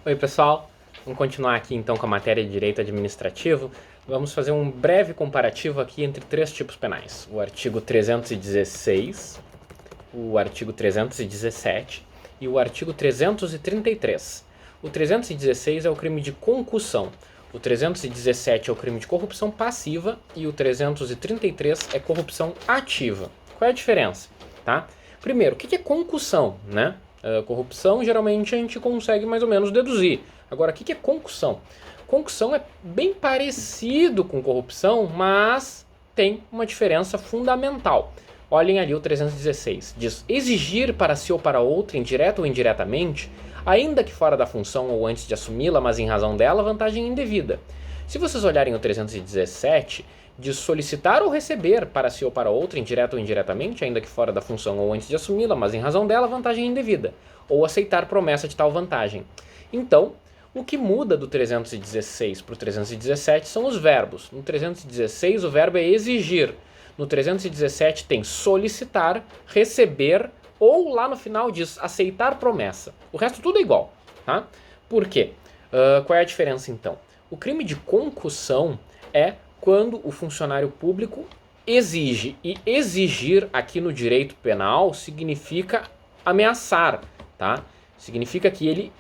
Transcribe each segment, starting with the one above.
Oi pessoal, vamos continuar aqui então com a matéria de direito administrativo. Vamos fazer um breve comparativo aqui entre três tipos penais: o artigo 316, o artigo 317 e o artigo 333. O 316 é o crime de concussão, o 317 é o crime de corrupção passiva e o 333 é corrupção ativa. Qual é a diferença? Tá? Primeiro, o que é concussão, né? Corrupção, geralmente a gente consegue mais ou menos deduzir. Agora, o que é concussão? Concussão é bem parecido com corrupção, mas tem uma diferença fundamental. Olhem ali o 316. Diz: exigir para si ou para outra, indireta ou indiretamente, ainda que fora da função ou antes de assumi-la, mas em razão dela, vantagem indevida. Se vocês olharem o 317, diz solicitar ou receber para si ou para outra, indireta ou indiretamente, ainda que fora da função ou antes de assumi-la, mas em razão dela, vantagem indevida, ou aceitar promessa de tal vantagem. Então, o que muda do 316 para o 317 são os verbos. No 316, o verbo é exigir. No 317 tem solicitar, receber, ou lá no final diz aceitar promessa. O resto tudo é igual. Tá? Por quê? Qual é a diferença então? O crime de concussão é quando o funcionário público exige. E exigir aqui no direito penal significa ameaçar, tá? Significa que ele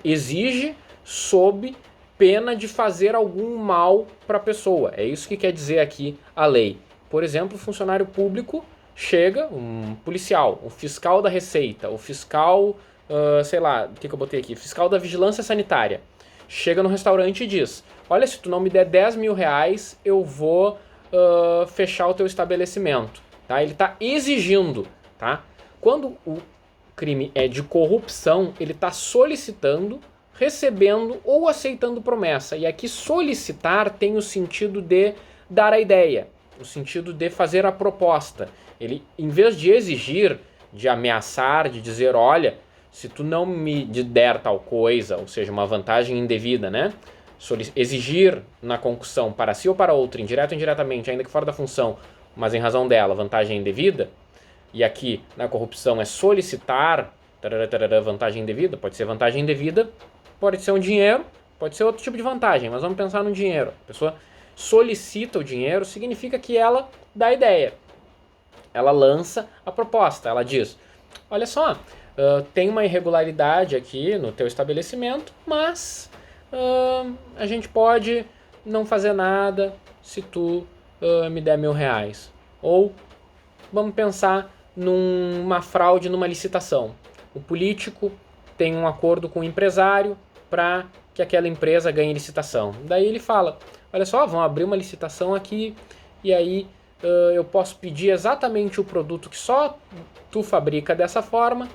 exige sob pena de fazer algum mal para a pessoa. É isso que quer dizer aqui a lei. Por exemplo, o funcionário público chega, um policial, um fiscal da Receita, o fiscal, sei lá, o que eu botei aqui? Fiscal da Vigilância Sanitária. Chega no restaurante e diz: olha, se tu não me der 10 mil reais, eu vou fechar o teu estabelecimento. Tá? Ele está exigindo. Tá? Quando o crime é de corrupção, ele está solicitando, recebendo ou aceitando promessa. E aqui solicitar tem o sentido de dar a ideia, o sentido de fazer a proposta. Ele, em vez de exigir, de ameaçar, de dizer, olha, se tu não me der tal coisa, ou seja, uma vantagem indevida, né? Exigir na concussão para si ou para outra, indireto ou indiretamente, ainda que fora da função, mas em razão dela, vantagem indevida, e aqui na corrupção é solicitar vantagem indevida, pode ser vantagem indevida, pode ser um dinheiro, pode ser outro tipo de vantagem, mas vamos pensar no dinheiro. A pessoa solicita o dinheiro, significa que ela dá a ideia, ela lança a proposta, ela diz: olha só, tem uma irregularidade aqui no teu estabelecimento, mas a gente pode não fazer nada se tu me der 1.000 reais. Ou vamos pensar numa fraude numa licitação. O político tem um acordo com o empresário para que aquela empresa ganhe licitação. Daí ele fala: olha só, vamos abrir uma licitação aqui e aí eu posso pedir exatamente o produto que só tu fabrica dessa forma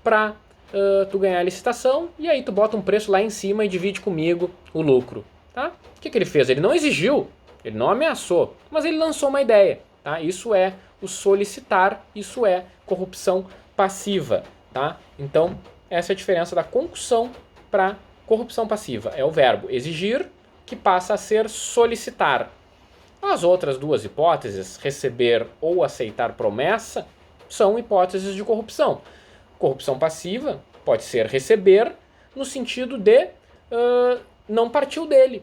para tu ganhar a licitação, e aí tu bota um preço lá em cima e divide comigo o lucro. Tá? O que ele fez? Ele não exigiu, ele não ameaçou, mas ele lançou uma ideia. Tá? Isso é o solicitar, isso é corrupção passiva. Tá? Então, essa é a diferença da concussão para corrupção passiva. É o verbo exigir que passa a ser solicitar. As outras duas hipóteses, receber ou aceitar promessa, são hipóteses de corrupção. Corrupção passiva pode ser receber no sentido de não partiu dele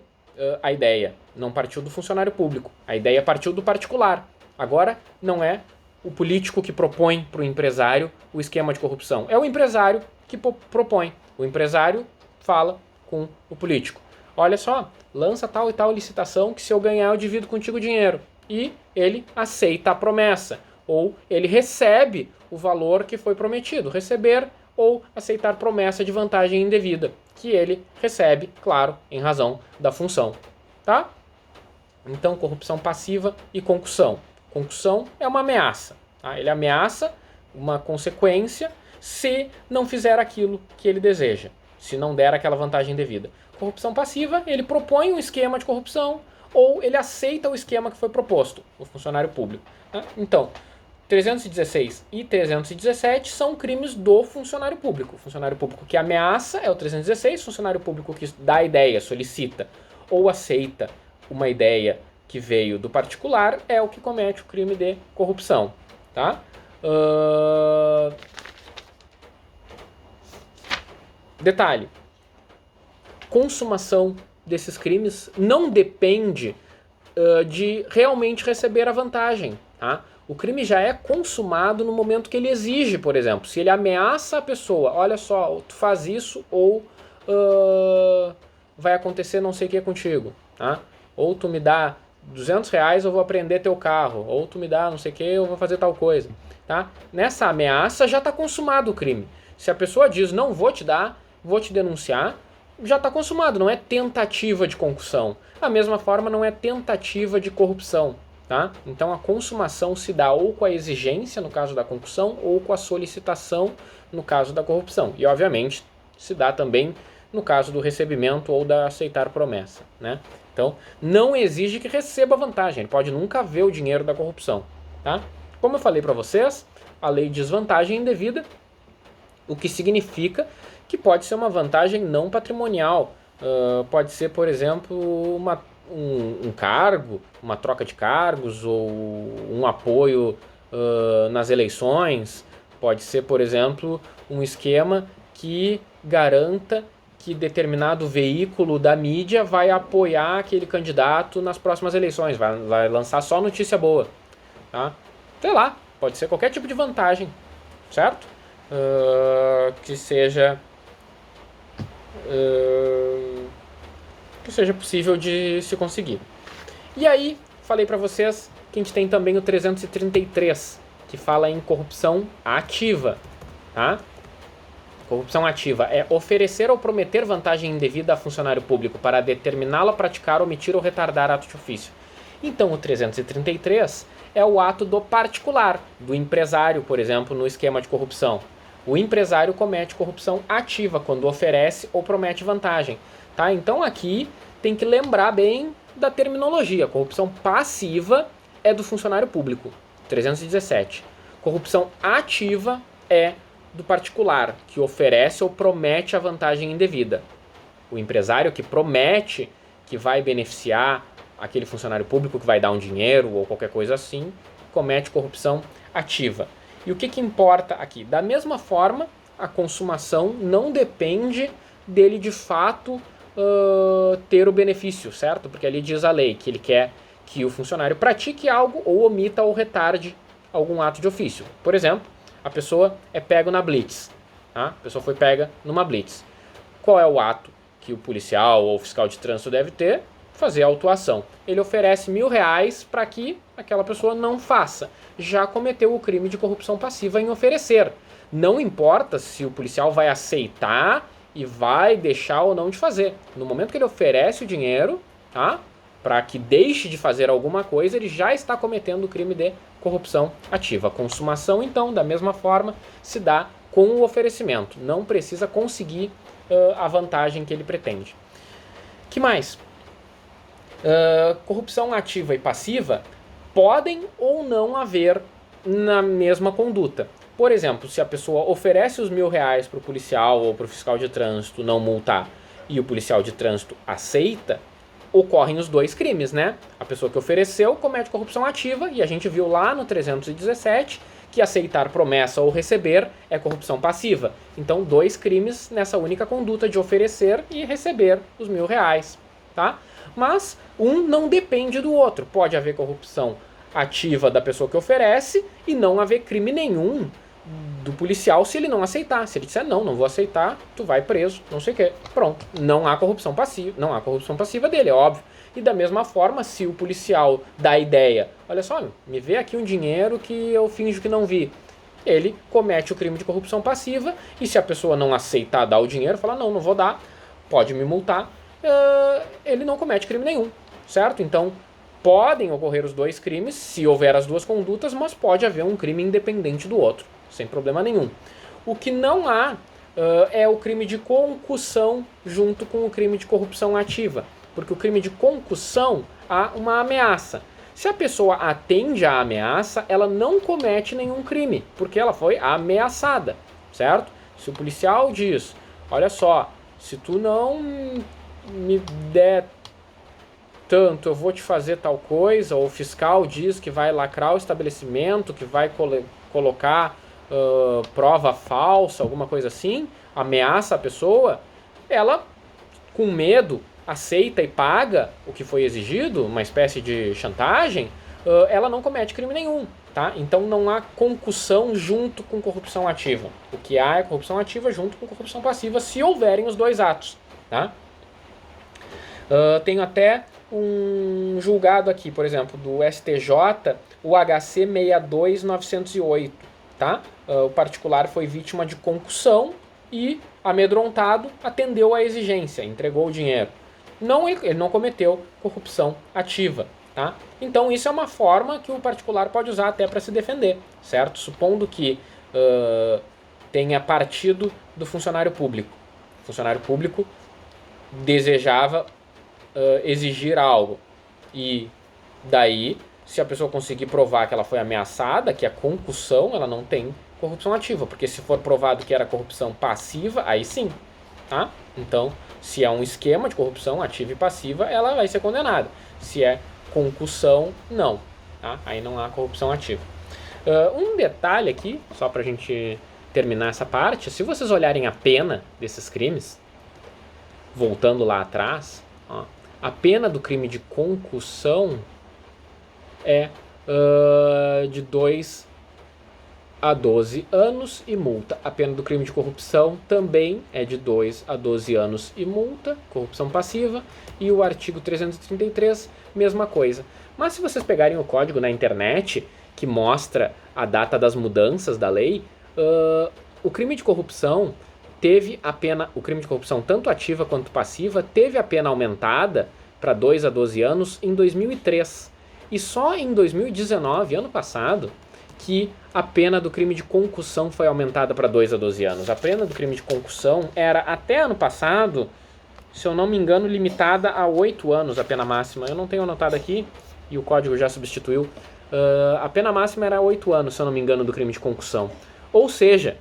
a ideia, não partiu do funcionário público, a ideia partiu do particular. Agora não é o político que propõe para o empresário o esquema de corrupção, é o empresário que propõe. O empresário fala com o político: olha só, lança tal e tal licitação que se eu ganhar eu divido contigo o dinheiro. E ele aceita a promessa, ou ele recebe o valor que foi prometido. Receber ou aceitar promessa de vantagem indevida, que ele recebe, claro, em razão da função. Tá? Então, corrupção passiva e concussão. Concussão é uma ameaça. Tá? Ele ameaça uma consequência se não fizer aquilo que ele deseja, se não der aquela vantagem devida. Corrupção passiva, ele propõe um esquema de corrupção ou ele aceita o esquema que foi proposto, o funcionário público. Tá? Então, 316 e 317 são crimes do funcionário público. O funcionário público que ameaça é o 316, funcionário público que dá a ideia, solicita ou aceita uma ideia que veio do particular é o que comete o crime de corrupção. Tá? Detalhe: consumação desses crimes não depende de realmente receber a vantagem, tá? O crime já é consumado no momento que ele exige, por exemplo. Se ele ameaça a pessoa, olha só, tu faz isso ou vai acontecer não sei o que contigo, tá? Ou tu me dá R$ 200, eu vou apreender teu carro. Ou tu me dá não sei o que, eu vou fazer tal coisa, tá? Nessa ameaça já está consumado o crime. Se a pessoa diz, não vou te dar, vou te denunciar, já está consumado, não é tentativa de concussão. Da mesma forma, não é tentativa de corrupção. Tá? Então a consumação se dá ou com a exigência, no caso da concussão, ou com a solicitação, no caso da corrupção. E obviamente se dá também no caso do recebimento ou da aceitar promessa. Né? Então não exige que receba vantagem, ele pode nunca ver o dinheiro da corrupção. Tá? Como eu falei para vocês, a lei diz vantagem indevida, o que significa que pode ser uma vantagem não patrimonial. Pode ser, por exemplo, um cargo, uma troca de cargos ou um apoio nas eleições. Pode ser, por exemplo, um esquema que garanta que determinado veículo da mídia vai apoiar aquele candidato nas próximas eleições, vai lançar só notícia boa. Tá? Sei lá, pode ser qualquer tipo de vantagem, certo? Que seja possível de se conseguir. E aí, falei para vocês que a gente tem também o 333, que fala em corrupção ativa. Tá? Corrupção ativa é oferecer ou prometer vantagem indevida a funcionário público para determiná-lo a praticar, omitir ou retardar ato de ofício. Então, o 333 é o ato do particular, do empresário, por exemplo, no esquema de corrupção. O empresário comete corrupção ativa quando oferece ou promete vantagem. Tá? Então aqui tem que lembrar bem da terminologia. Corrupção passiva é do funcionário público, 317. Corrupção ativa é do particular, que oferece ou promete a vantagem indevida. O empresário que promete que vai beneficiar aquele funcionário público, que vai dar um dinheiro ou qualquer coisa assim, comete corrupção ativa. E o que importa aqui? Da mesma forma, a consumação não depende dele de fato ter o benefício, certo? Porque ali diz a lei que ele quer que o funcionário pratique algo ou omita ou retarde algum ato de ofício. Por exemplo, a pessoa é pega na blitz. Tá? A pessoa foi pega numa blitz. Qual é o ato que o policial ou o fiscal de trânsito deve ter? Fazer a autuação. Ele oferece R$ 1.000 para que aquela pessoa não faça. Já cometeu o crime de corrupção passiva em oferecer. Não importa se o policial vai aceitar e vai deixar ou não de fazer. No momento que ele oferece o dinheiro, tá, para que deixe de fazer alguma coisa, ele já está cometendo o crime de corrupção ativa. A consumação, então, da mesma forma, se dá com o oferecimento. Não precisa conseguir a vantagem que ele pretende. Que mais? Corrupção ativa e passiva podem ou não haver na mesma conduta. Por exemplo, se a pessoa oferece os R$ 1.000 para o policial ou para o fiscal de trânsito não multar e o policial de trânsito aceita, ocorrem os dois crimes, né? A pessoa que ofereceu comete corrupção ativa e a gente viu lá no 317 que aceitar promessa ou receber é corrupção passiva. Então, dois crimes nessa única conduta de oferecer e receber os R$ 1.000, tá? Mas um não depende do outro. Pode haver corrupção ativa da pessoa que oferece e não haver crime nenhum do policial se ele não aceitar. Se ele disser não vou aceitar, tu vai preso, não sei o que. Pronto, não há corrupção passiva dele, é óbvio. E da mesma forma, se o policial dá a ideia, olha só, me vê aqui um dinheiro que eu finjo que não vi, ele comete o crime de corrupção passiva e se a pessoa não aceitar dar o dinheiro, fala não vou dar, pode me multar, ele não comete crime nenhum, certo? Então, podem ocorrer os dois crimes se houver as duas condutas, mas pode haver um crime independente do outro, sem problema nenhum. O que não há é o crime de concussão junto com o crime de corrupção ativa, porque o crime de concussão há uma ameaça. Se a pessoa atende à ameaça, ela não comete nenhum crime, porque ela foi ameaçada, certo? Se o policial diz, olha só, se tu não me der tanto, eu vou te fazer tal coisa, ou o fiscal diz que vai lacrar o estabelecimento, que vai colocar prova falsa, alguma coisa assim, ameaça a pessoa, ela com medo, aceita e paga o que foi exigido, uma espécie de chantagem, ela não comete crime nenhum. Tá? Então não há concussão junto com corrupção ativa. O que há é corrupção ativa junto com corrupção passiva, se houverem os dois atos. Tá? Tenho até um julgado aqui, por exemplo, do STJ, o HC 62908. Tá? O particular foi vítima de concussão e, amedrontado, atendeu à exigência, entregou o dinheiro. Ele não cometeu corrupção ativa. Tá? Então isso é uma forma que o particular pode usar até para se defender, certo? Supondo que tenha partido do funcionário público. O funcionário público desejava exigir algo. E daí, se a pessoa conseguir provar que ela foi ameaçada, que é concussão, ela não tem corrupção ativa. Porque se for provado que era corrupção passiva, aí sim. Tá? Então, se é um esquema de corrupção ativa e passiva, ela vai ser condenada. Se é concussão, não. Tá? Aí não há corrupção ativa. Um detalhe aqui, só para a gente terminar essa parte, se vocês olharem a pena desses crimes, voltando lá atrás, ó, a pena do crime de concussão é de 2 a 12 anos e multa. A pena do crime de corrupção também é de 2 a 12 anos e multa, corrupção passiva, e o artigo 333, mesma coisa. Mas se vocês pegarem o código na internet, que mostra a data das mudanças da lei, o crime de corrupção teve a pena, o crime de corrupção tanto ativa quanto passiva, teve a pena aumentada para 2 a 12 anos em 2003. E só em 2019, ano passado, que a pena do crime de concussão foi aumentada para 2 a 12 anos. A pena do crime de concussão era, até ano passado, se eu não me engano, limitada a 8 anos, a pena máxima. Eu não tenho anotado aqui, e o código já substituiu. A pena máxima era 8 anos, se eu não me engano, do crime de concussão. Ou seja,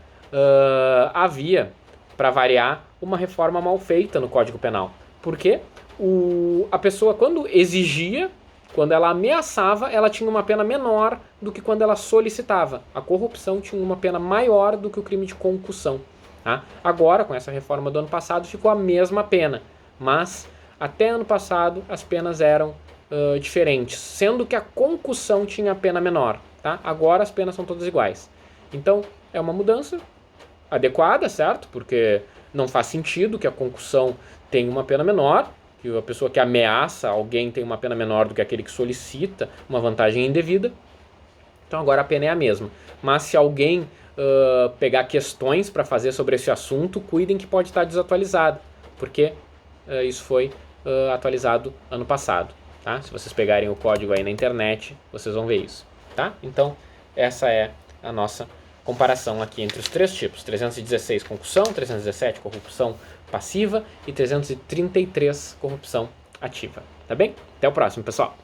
havia, para variar, uma reforma mal feita no Código Penal. Por quê? A pessoa, quando exigia, quando ela ameaçava, ela tinha uma pena menor do que quando ela solicitava. A corrupção tinha uma pena maior do que o crime de concussão. Tá? Agora, com essa reforma do ano passado, ficou a mesma pena. Mas, até ano passado, as penas eram diferentes, sendo que a concussão tinha a pena menor. Tá? Agora, as penas são todas iguais. Então, é uma mudança adequada, certo? Porque não faz sentido que a concussão tenha uma pena menor, que a pessoa que ameaça alguém tem uma pena menor do que aquele que solicita uma vantagem indevida. Então agora a pena é a mesma. Mas se alguém pegar questões para fazer sobre esse assunto, cuidem que pode estar desatualizado, porque isso foi atualizado ano passado. Tá? Se vocês pegarem o código aí na internet, vocês vão ver isso. Tá? Então essa é a nossa comparação aqui entre os três tipos: 316 concussão, 317 corrupção passiva e 333 corrupção ativa. Tá bem? Até o próximo, pessoal!